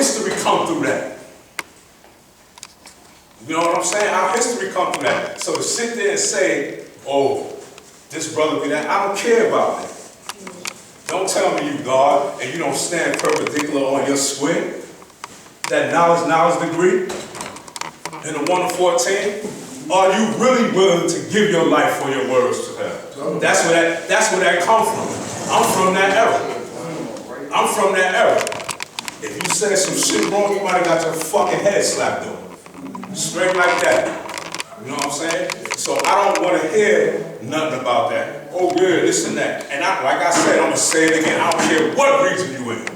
history come through that. You know what I'm saying? Our history come through that. So to sit there and say, oh, this brother be that, I don't care about that. Don't tell me you God and you don't stand perpendicular on your square. That knowledge degree in the 1 to 14. Are you really willing to give your life for your words to him? That's where that come from. I'm from that era. I'm from that era. If you said some shit wrong, you might have got your fucking head slapped on. Straight like that. You know what I'm saying? So I don't want to hear nothing about that. Oh yeah, this and that. And like I said, I'm going to say it again. I don't care what region you in.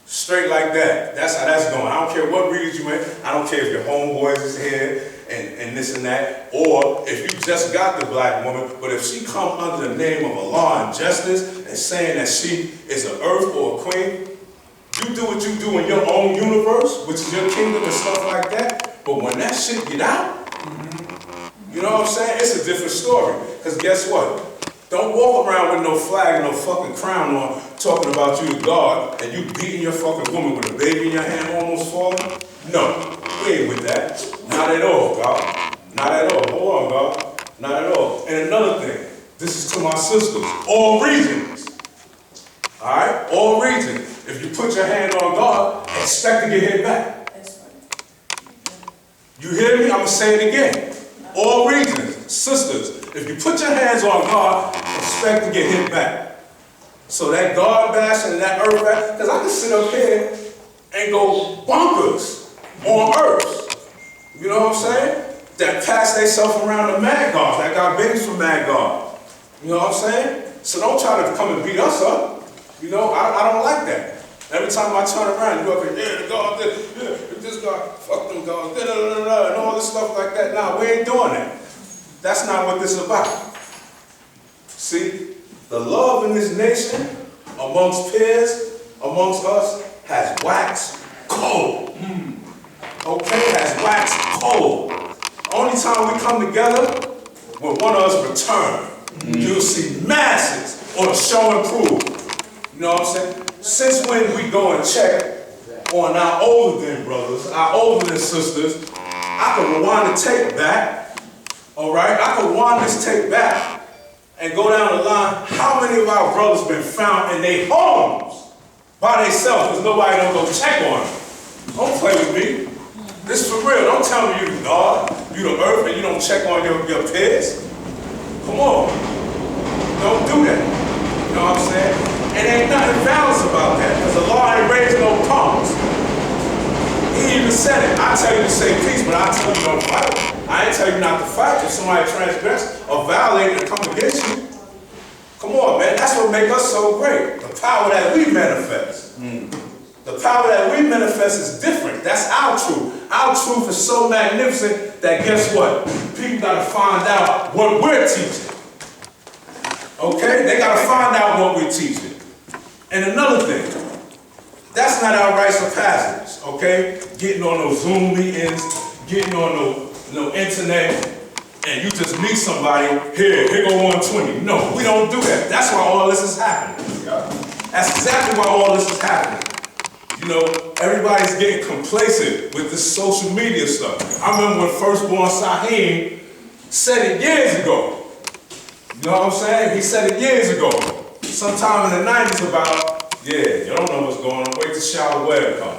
Straight like that. That's how that's going. I don't care what region you in. I don't care if your homeboys is here and this and that. Or if you just got the black woman. But if she come under the name of Allah and justice and saying that she is an earth or a queen, you do what you do in your own universe, which is your kingdom and stuff like that. But when that shit get out, you know what I'm saying? It's a different story. Because guess what? Don't walk around with no flag and no fucking crown on talking about you to God and you beating your fucking woman with a baby in your hand almost falling. No, we ain't with that. Not at all, God. Not at all. Hold on, God. Not at all. And another thing, this is to my sisters. All regions. Alright? All regions. If you put your hand on God, expect to get hit back. You hear me? I'm going to say it again. All regions, sisters, if you put your hands on God, expect to get hit back. So that God bashing and that earth bash, because I can sit up here and go bonkers on earth. You know what I'm saying? That pass themselves around the mad gods, that got babies from mad God. You know what I'm saying? So don't try to come and beat us up. You know, I don't like that. Every time I turn around, you up here, yeah, the God did, yeah, this God, fuck them gods, and all this stuff like that. Nah, we ain't doing that. That's not what this is about. See, the love in this nation, amongst peers, amongst us, has waxed cold. Okay, has waxed cold. Only time we come together, when one of us return, you'll see masses on a show and prove. You know what I'm saying? Since when we go and check on our older than brothers, our older than sisters, I can rewind the tape back, all right? I can rewind this tape back and go down the line. How many of our brothers been found in their homes by themselves because nobody don't go check on them? Don't play with me. This is for real. Don't tell me you the God, you the earth, and you don't check on your peers. Come on. Don't do that. You know what I'm saying? And ain't nothing balanced about that, because the law ain't raised no palms. He even said it. I tell you to say peace, but I tell you don't fight. I ain't tell you not to fight. If somebody transgress or violate and come against you, come on, man. That's what makes us so great. The power that we manifest. The power that we manifest is different. That's our truth. Our truth is so magnificent that guess what? People got to find out what we're teaching. Okay? They got to find out what we're teaching. And another thing, that's not our rites of passage, okay? Getting on those Zoom meetings, getting on no internet, and you just meet somebody, here go 120. No, we don't do that. That's why all this is happening. That's exactly why all this is happening. You know, everybody's getting complacent with this social media stuff. I remember when Firstborn Saheem said it years ago. You know what I'm saying? He said it years ago. Sometime in the 90s about, yeah, you don't know what's going on. Wait till Shower Web come.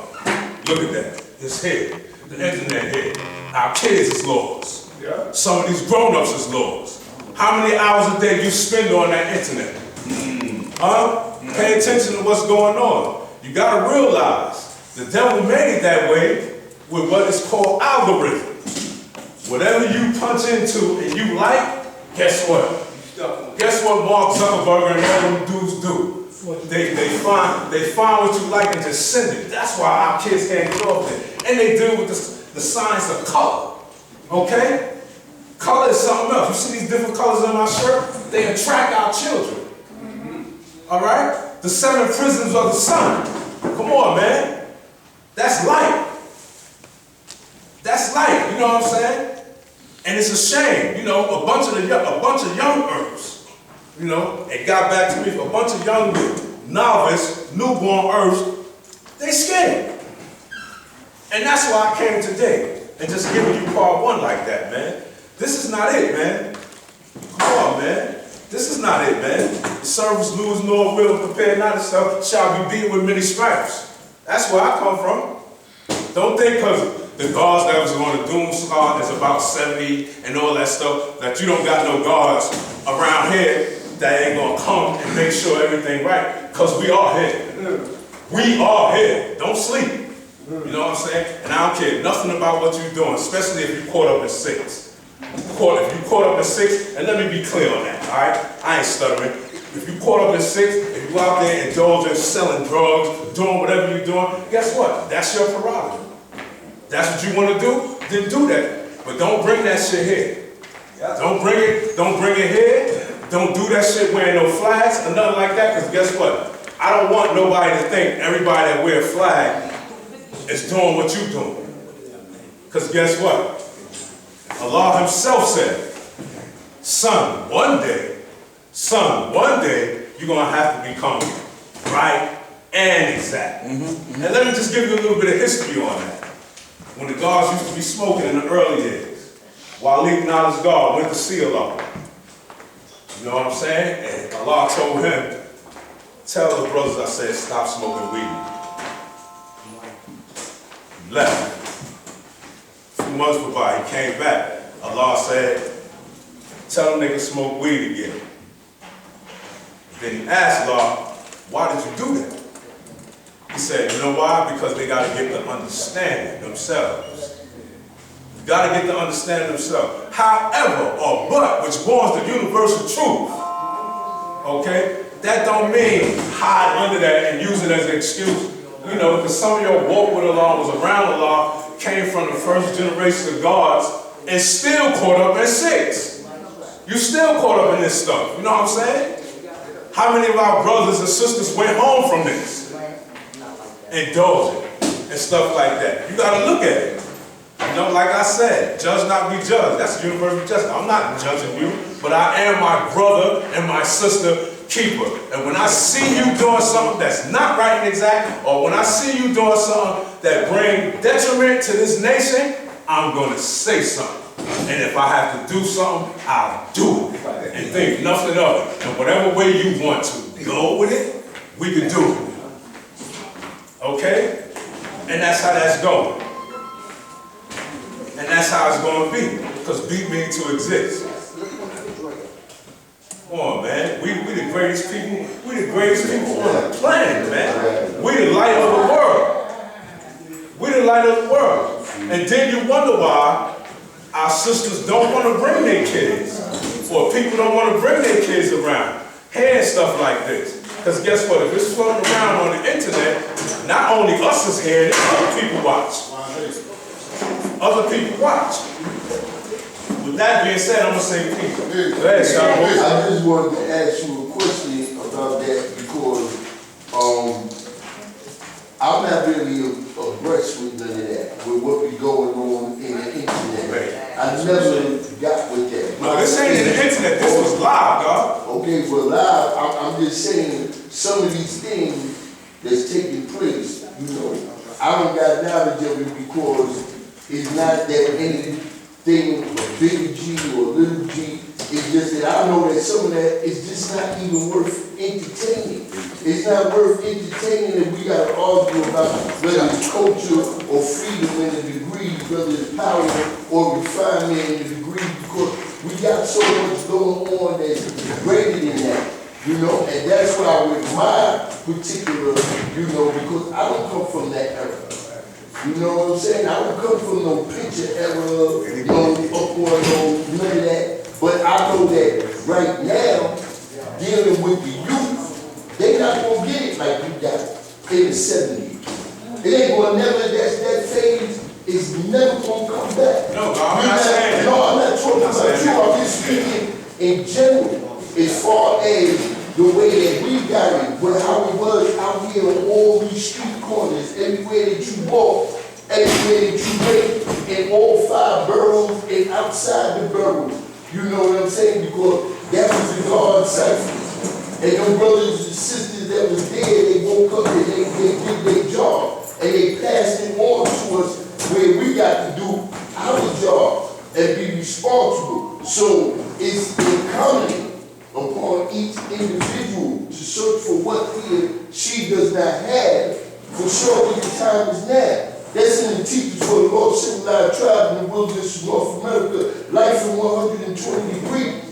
Look at that. It's here. The internet here. Our kids is lost. Yeah. Some of these grown-ups is lost. How many hours a day you spend on that internet? Pay attention to what's going on. You gotta realize the devil made it that way with what is called algorithms. Whatever you punch into and you like, guess what? Guess what Mark Zuckerberg and all them dudes do? They find what you like and just send it. That's why our kids can't get off there. And they deal with the science of color. Okay? Color is something else. You see these different colors in my shirt? They attract our children. Alright? The 7 prisms of the sun. Come on, man. That's light. That's light. You know what I'm saying? And it's a shame, you know, a bunch of young earths, you know, it got back to me, a bunch of young novice, newborn earths They scared. And that's why I came today and just giving you part one like that, man. This is not it, man. Come on, man. This is not it, man. The servants lose nor will prepare not itself shall be beaten with many stripes. That's where I come from. Don't think because the guards that was on the doom squad is about 70 and all that stuff, that you don't got no guards around here that ain't gonna come and make sure everything right. Because we are here. We are here. Don't sleep. You know what I'm saying? And I don't care nothing about what you're doing, especially if you're caught up in six. If you caught up in six, and let me be clear on that, all right? I ain't stuttering. If you caught up in six, if you out there indulging, selling drugs, doing whatever you're doing, guess what? That's your prerogative. That's what you want to do, then do that. But don't bring that shit here. Don't bring it here. Don't do that shit wearing no flags or nothing like that, because guess what? I don't want nobody to think everybody that wear a flag is doing what you're doing. Because guess what? Allah himself said, son, one day, you're going to have to become right and exact. And let me just give you a little bit of history on that. When the guards used to be smoking in the early days, while acknowledged God went to see Allah. You know what I'm saying? And Allah told him, tell the brothers I said, stop smoking weed. He left. A few months went by, he came back. Allah said, tell them niggas smoke weed again. Then he asked Allah, why did you do that? He said, you know why? Because they got to get the understanding themselves. You got to get the understanding themselves. However, or but, which borns the universal truth, okay? That don't mean hide under that and use it as an excuse. You know, because some of your walk with Allah was around Allah, came from the first generation of gods, and still caught up in six. You still caught up in this stuff. You know what I'm saying? How many of our brothers and sisters went home from this? Indulging and stuff like that. You got to look at it. You know, like I said, judge not be judged. That's universal justice. I'm not judging you, but I am my brother and my sister keeper. And when I see you doing something that's not right and exact, or when I see you doing something that brings detriment to this nation, I'm going to say something. And if I have to do something, I'll do it. And think nothing of it. And whatever way you want to go with it, we can do it. Okay? And that's how that's going. And that's how it's going to be. Because be means to exist. Come on, man. We the greatest people. We the greatest people on the planet, man. We the light of the world. We the light of the world. And then you wonder why our sisters don't want to bring their kids. Or people don't want to bring their kids around. Hearing stuff like this. Because guess what? If it's floating around on the internet, not only us is hearing it, other people watch. Other people watch. With that being said, I'm going to say peace. Go ahead, Sean. I just wanted to ask you a question about that because I'm not really abreast with none of that, with what be going on in the internet. Right. I never got with that. No, this ain't in the internet. This was live, God. Okay, well, live, I'm just saying some of these things that's taking place, you know, I don't got knowledge of it because it's not that anything a big G or a little G. It's just that I know that some of that is just not even worth entertaining. It's not worth entertaining if we got to argue about whether it's culture or freedom in a degree, whether it's power or refinement in a degree, because we got so much going on that's greater than that. You know, and that's why with my particular, you know, because I don't come from that era. You know what I'm saying? I don't come from no picture era, no upward, no none of that. But I know that right now, dealing with the youth, they not gonna get it like we got in the 70s. It ain't gonna never, that phase is never gonna come back. No, I'm not saying that. No, I'm not talking about you. I'm just speaking in general, as far as the way that we got it, but how it was out here on all these street corners, everywhere that you walk, everywhere that you wait, in all 5 boroughs and outside the boroughs. You know what I'm saying? Because that was the God's cipher. And them brothers and sisters that was there, they woke up and they did their job. for sure the time is now. That's in the teachers for the Lord civilized tribe in the wilderness of North America, life in 120 degrees,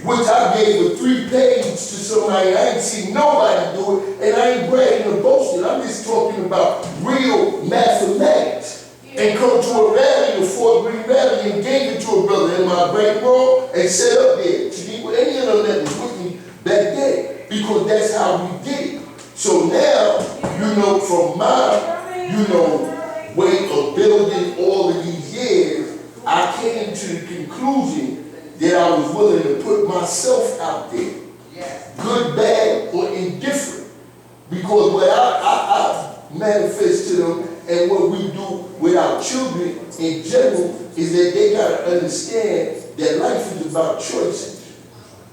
which I gave a 3-page to somebody. I ain't seen nobody do it, and I ain't bragging or boasting. I'm just talking about real mathematics. And come to a rally, a Fort Greene rally, and gave it to a brother in my right wrong, and set up there to be with any of them that was with me back then, because that's how we did it. So now, from my, way of building all of these years, I came to the conclusion that I was willing to put myself out there, good, bad, or indifferent, because what I manifest to them and what we do with our children in general is that they gotta understand that life is about choices.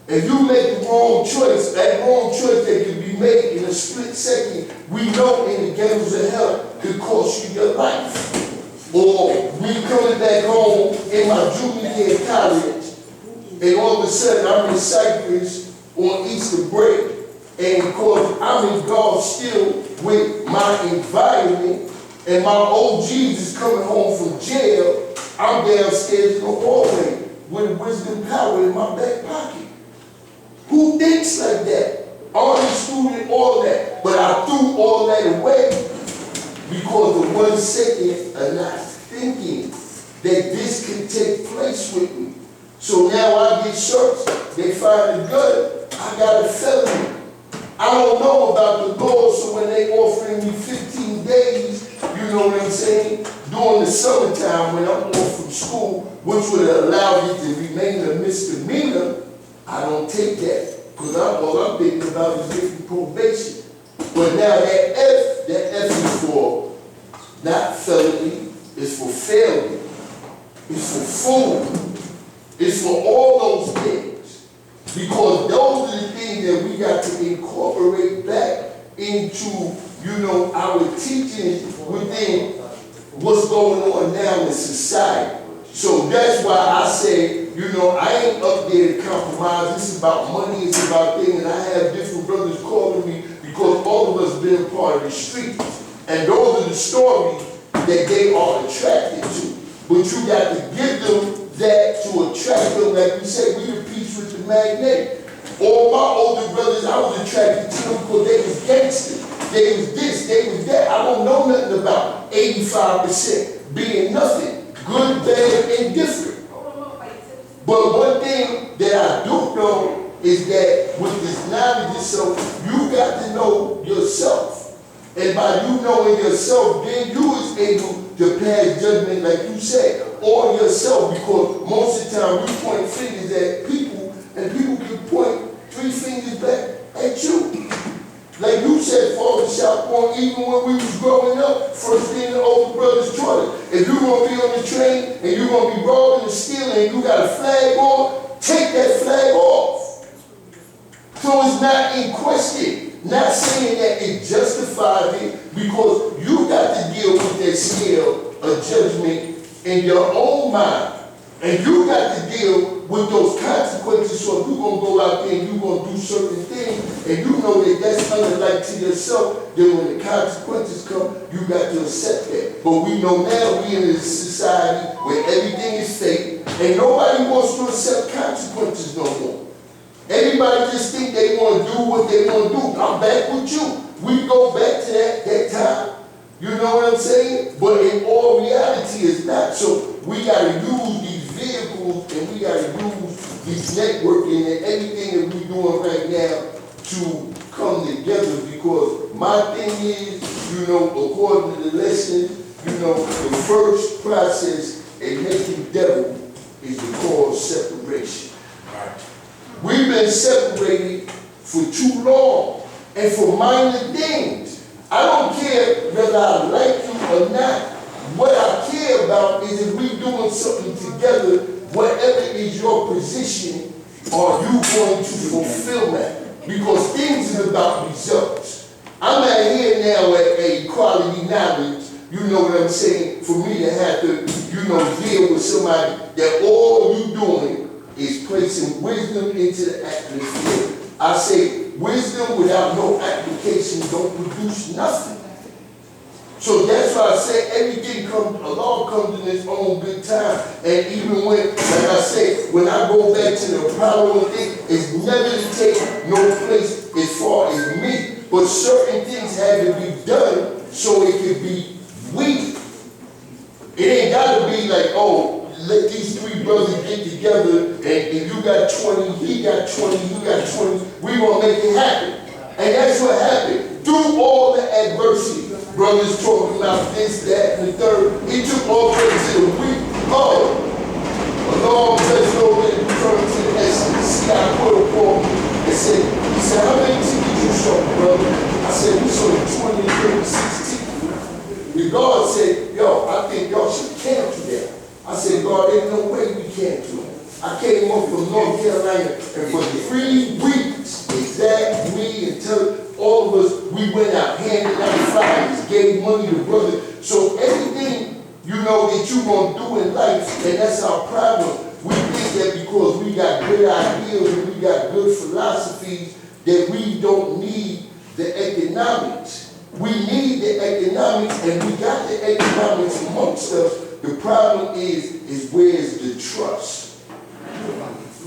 If you make the wrong choice, that wrong choice that can be made in a split second, we know in the games of hell could cost you your life. Or we coming back home in my junior year of college, and all of a sudden I'm in Cyprus on Easter break, and of course I'm in golf still with my environment, and my OGs is coming home from jail. I'm downstairs in the hallway with wisdom power in my back pocket. Who thinks like that? Army student, all that. But I threw all that away because of 1 second of not thinking that this can take place with me. So now I get shirts, they find a gun, I got a felony. I don't know about the law, so when they offering me 15 days, you know what I'm saying, during the summertime when I'm off from school, which would allow me to remain a misdemeanor, I don't take that, because all I'm thinking about is getting probation. But now that F is for not felony, it's for failure, it's for food, it's for all those things. Because those are the things that we got to incorporate back into, our teaching within what's going on now in society. So that's why I say, I ain't up there to compromise. This is about money, it's about things, and I have different brothers calling me because all of us been a part of the streets. And those are the stories that they are attracted to. But you got to give them that to attract them. Like we said, we the piece with the magnet. All my older brothers, I was attracted to them because they was gangsters. They was this, they was that. I don't know nothing about 85% being nothing. Good, bad, and different. But one thing that I do know is that with this knowledge itself, you got to know yourself. And by you knowing yourself, then you is able to pass judgment, like you said, on yourself. Because most of the time we point fingers at people, and people can point 3 fingers back at you. Like you said, Father Shopon, even when we was growing up, first thing the older brothers taught us, if you're going to be on the train and you're going to be robbing and stealing and you got a flag on, take that flag off. So it's not in question. Not saying that it justifies it, because you got to deal with that scale of judgment in your own mind. And you got to deal with those consequences. So if you're going to go out there and you're going to do certain things, and you know that that's unlike to yourself, then when the consequences come, you got to accept that. But we know now we in a society where everything is fake, and nobody wants to accept consequences no more. Everybody just think they want to do what they want to do. I'm back with you. We go back to that time. You know what I'm saying? But in all reality, it's not. So we got to use these vehicles, and we got to use this networking and everything that we're doing right now to come together. Because my thing is, according to the lesson, the first process in making devil is to cause separation. We've been separated for too long, and for minor things. I don't care whether I like you or not. What I care about is if we doing something together, whatever is your position, are you going to fulfill that? Because things is about results. I'm out here now at a quality knowledge, you know what I'm saying, for me to have to, deal with somebody that all you doing is placing wisdom into the atmosphere. I say wisdom without no application don't produce nothing. So that's why I say everything along comes in its own good time. And even when, like I say, when I go back to the Apollo thing, it's never to take no place as far as me. But certain things had to be done so it could be we. It ain't gotta be like, oh, let these three brothers get together and you got 20, he got 20, you got 20, we gonna make it happen. And that's what happened. Through all the adversity, brothers talking about this, that, and the third, it took all the way to the week of a long president returned to the SEC. I put a call and said, he said, how many tickets you sold, brother? I said, we sold 20, 30, 16. The guard said, yo, I think y'all should cancel that. I said, God, there's no way we cancel it. I came up from North Carolina, and for 3 weeks, exact me until all of us, we went out, handed out flyers, gave money to brothers. So everything, you know, that you're going to do in life, and that's our problem. We think that because we got good ideas and we got good philosophies, that we don't need the economics. We need the economics, and we got the economics amongst us. The problem is where's the trust?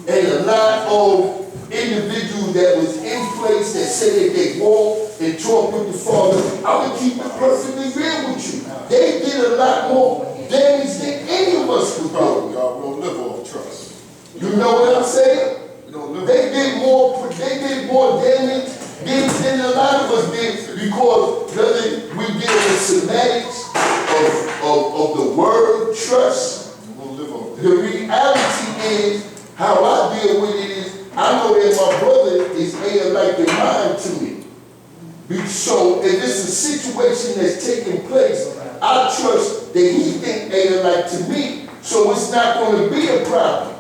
And a lot of individuals that was in place that said that they walk and talk with the Father, I would keep it perfectly real with you. They did a lot more damage than any of us could do. Y'all don't live off trust. You know what I'm saying? You don't live They did more damage than a lot of us did, because brother, we deal with semantics of the word trust. You don't live off The reality is, how I deal with it is, I know that my brother is ain't like your mind to me. So if it's a situation that's taking place, I trust that he think ain't like to me, so it's not going to be a problem.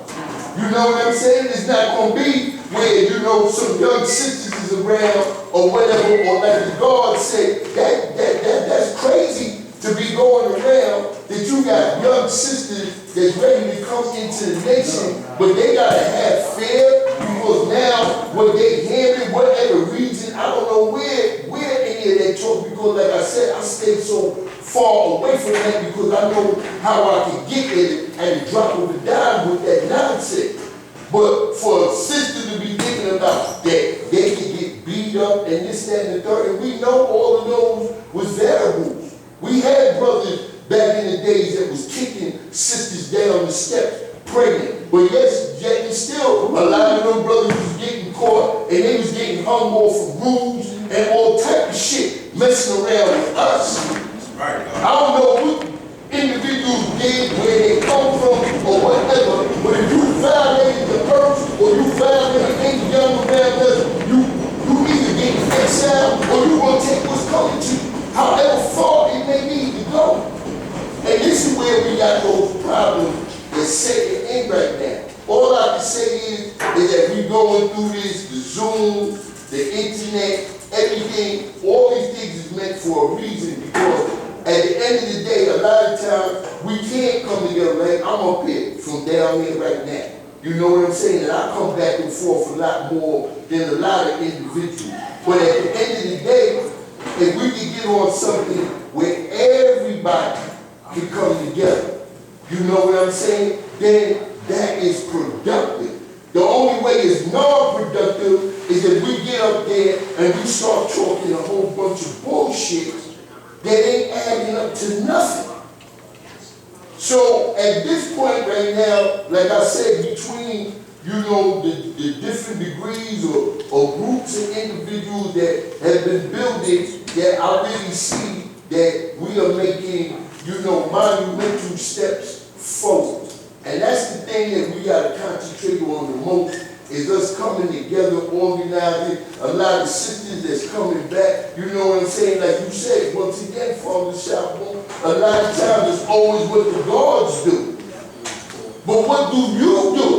You know what I'm saying? It's not going to be where, you know, some young sisters is around or whatever, or like the God said, that's crazy to be going around that you got young sisters that's ready to come into the nation, but they gotta have fear because now what they handle, whatever reason, I don't know where any of that talk, because like I said, I stay so far away from that because I know how I can get there at the drop of a dime with that nonsense. But for a sister to be thinking about that they can get beat up and this, that, and the third, and we know all of those was variables. We had brothers back in the days that was kicking sisters down the steps, pregnant. But yet and still, a lot of them brothers was getting caught and they was getting hung off of rules and all type of shit, messing around with us. Right. I don't know what individuals did, where they come from, or whatever, but if you violated the earth, or you violated any young man, you either get exiled, or you gonna take what's coming to you. However far it may need to go. And this is where we got those problems that's setting in right now. All I can say is that we going through this, the Zoom, the internet, everything, all these things is meant for a reason, because at the end of the day, a lot of times, we can't come together, like I'm up here from down here right now. You know what I'm saying? And I come back and forth a lot more than a lot of individuals. But at the end of the day, if we can get on something where everybody can come together, you know what I'm saying? Then that is productive. The only way it's non-productive is if we get up there and we start talking a whole bunch of bullshit that ain't adding up to nothing. So at this point right now, like I said, between, you know, the different degrees or groups of individuals that have been building, that I really see that we are making, you know, monumental steps forward. And that's the thing that we got to concentrate on the most, is us coming together, organizing. A lot of sisters that's coming back, you know what I'm saying? Like you said, once again, Father Shalom, a lot of times it's always what the gods do. But what do you do?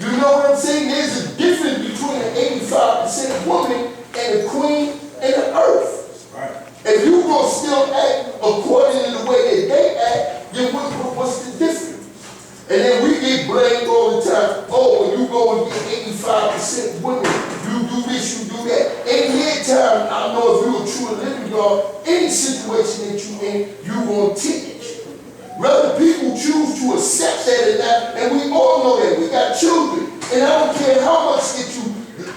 You know what I'm saying? There's a difference between an 85% woman and a queen and an earth. Right. If you gonna still act according to the way that they act, then what's the difference? And then we get blamed all the time. Oh, when you go and get 85% women, you do this, you do that. In your time, I know if you're a true living God, any situation that you in, you gonna take it. Whether people choose to accept that or not, and we all know that. We got children. And I don't care how much that you,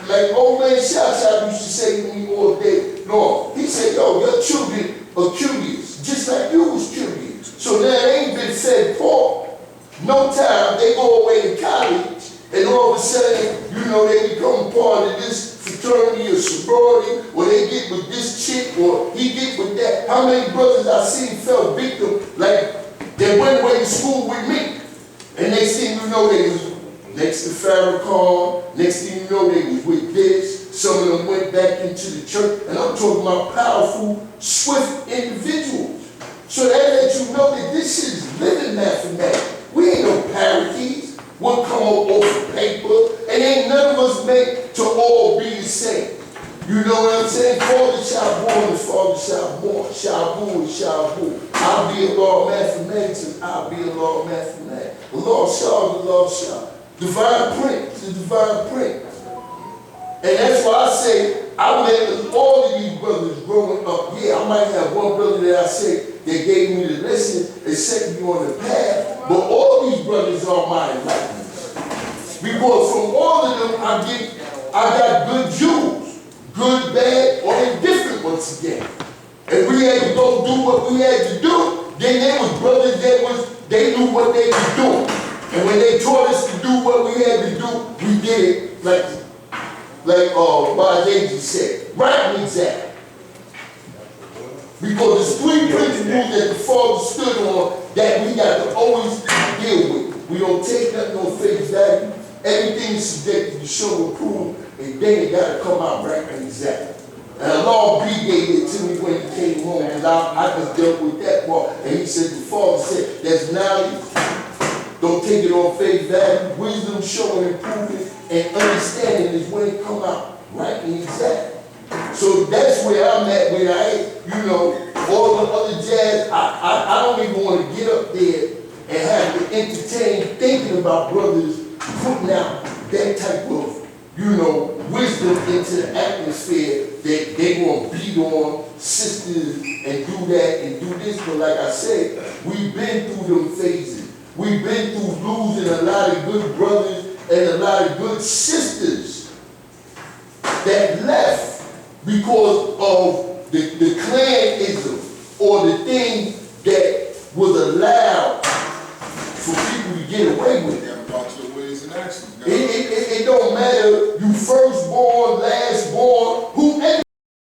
like old man Shoutout used to say to me all day long. He said, yo, your children are curious, just like you was curious. So now they ain't been said for no time. They go away to college, and all of a sudden, you know, they become part of this fraternity or sorority, or they get with this chick, or he get with that. How many brothers I seen fell victim, like, they went away to school with me, and next thing you know, they was next to Farrakhan, next thing you know, they was with this. Some of them went back into the church, and I'm talking about powerful, swift individuals. So that lets you know that this shit is living mathematics. We ain't no parakeets. We'll come up off of paper, and ain't none of us meant to all be the same. You know what I'm saying? Father shall born and father shall born. Shabu is shabu. I'll be a law of mathematics and I'll be a law of mathematics. The law shall, the law shall. Divine print, the divine print. And that's why I say, I would have all of these brothers growing up. Yeah, I might have one brother that I say that gave me the lesson and set me on the path, but all these brothers are my enlightenments. Because from all of them, I got good Jews, good, bad, or indifferent once again. And we had to go do what we had to do. Then there was brothers that they knew what they was doing. And when they taught us to do what we had to do, we did it like Bajaji said, right and exact. Because the three principles that the Father stood on that we got to always deal with. We don't take nothing on face value. Everything is subjected to show and prove, and then it got to come out right and exact. And Allah B gave it to me when he came home, and I just dealt with that part. And he said, the Father said, there's knowledge. Don't take it on face value. Wisdom, showing, and proving, and understanding is when it come out right and exact. So that's where I'm at when I ain't, you know, all the other jazz, I don't even want to get up there and have to entertain thinking about brothers putting out that type of, you know, wisdom into the atmosphere that they want to beat on sisters and do that and do this. But like I said, we've been through them phases. We've been through losing a lot of good brothers and a lot of good sisters that left because of the clanism or the thing that was allowed for people to get away with it. Watch your ways and actions. It don't matter, you firstborn, lastborn,